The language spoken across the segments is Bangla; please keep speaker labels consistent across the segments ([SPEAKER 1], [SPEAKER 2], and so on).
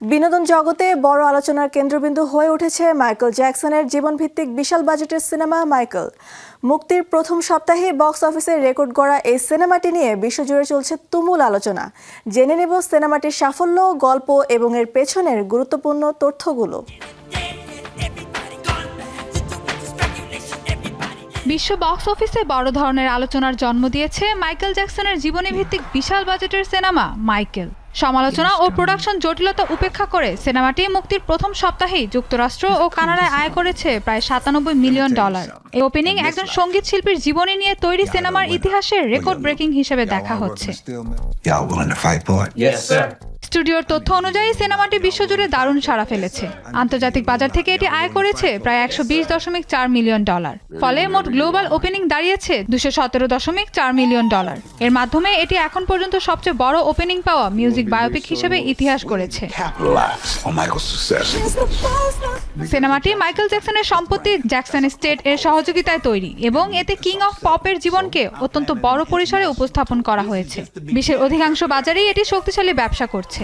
[SPEAKER 1] বিনোদন জগতে বড় আলোচনার কেন্দ্রবিন্দু হয়ে উঠেছে মাইকেল জ্যাকসনের জীবনভিত্তিক বিশাল বাজেটের সিনেমা মাইকেল। মুক্তির প্রথম সপ্তাহে বক্স অফিসে রেকর্ড গড়া এই সিনেমাটি নিয়ে বিশ্বজুড়ে চলছে তুমুল আলোচনা। জেনে নেব সিনেমাটির সাফল্য, গল্প এবং এর পেছনের গুরুত্বপূর্ণ তথ্যগুলো।
[SPEAKER 2] বিশ্ব বক্স অফিসে বড় ধরনের আলোচনার জন্ম দিয়েছে মাইকেল জ্যাকসনের জীবনীভিত্তিক বিশাল বাজেটের সিনেমা মাইকেল। সমালোচনা ও প্রোডাকশন জটিলতা উপেক্ষা করে সিনেমাটি মুক্তির প্রথম সপ্তাহেই যুক্তরাষ্ট্র ও কানাডায় আয় করেছে প্রায় $97 মিলিয়ন। এই ওপেনিং একজন সঙ্গীত শিল্পীর জীবনী নিয়ে তৈরি সিনেমার ইতিহাসের রেকর্ড ব্রেকিং হিসেবে দেখা হচ্ছে। স্টুডিওর তথ্য অনুযায়ী সিনেমাটি বিশ্বজুড়ে দারুণ সাড়া ফেলেছে। আন্তর্জাতিক বাজার থেকে এটি আয় করেছে প্রায় $120.4 মিলিয়ন। ফলে মোট গ্লোবাল ওপেনিং দাঁড়িয়েছে $217.4 মিলিয়ন। এর মাধ্যমে এটি এখন পর্যন্ত সবচেয়ে বড় ওপেনিং পাওয়া মিউজিক বায়োপিক হিসেবে ইতিহাস করেছে। সিনেমাটি মাইকেল জ্যাকসনের সম্পত্তি জ্যাকসন এস্টেট এর সহযোগিতায় তৈরি এবং এতে কিং অফ পপের জীবনকে অত্যন্ত বড় পরিসরে উপস্থাপন করা হয়েছে। বিশ্বের অধিকাংশ বাজারেই এটি শক্তিশালী ব্যবসা করছে।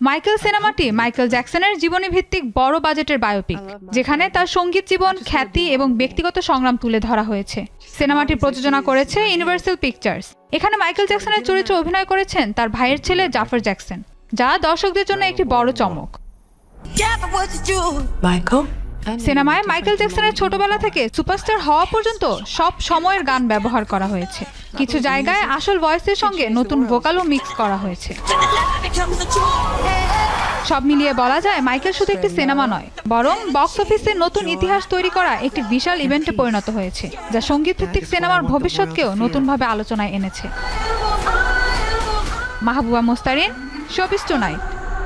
[SPEAKER 2] মাইকেল সিনেমাটি মাইকেল জ্যাকসনের জীবনীভিত্তিক বড় বাজেটের বায়োপিক, যেখানে তার সঙ্গীত জীবন, খ্যাতি এবং ব্যক্তিগত সংগ্রাম তুলে ধরা হয়েছে। সিনেমাটি প্রযোজনা করেছে ইউনিভার্সাল পিকচার্স। এখানে মাইকেল জ্যাকসনের চরিত্রে অভিনয় করেছেন তার ভাইয়ের ছেলে জাফর জ্যাকসন, যা দর্শকদের জন্য একটি বড় চমক। সিনেমায় মাইকেল জ্যাকসনের ছোটবেলা থেকে সুপারস্টার হওয়া পর্যন্ত সব সময়ের গান ব্যবহার করা হয়েছে। কিছু জায়গায় আসল ভয়েসের সঙ্গে নতুন ভোকালও মিক্স করা হয়েছে। সব মিলিয়ে বলা যায় মাইকেল শুধু একটি সিনেমা নয়, বরং বক্স অফিসে নতুন ইতিহাস তৈরি করা একটি বিশাল ইভেন্টে পরিণত হয়েছে, যা সঙ্গীতভিত্তিক সিনেমার ভবিষ্যৎকেও নতুনভাবে আলোচনায় এনেছে। Mahbuba Mostarin, showbiz tonight.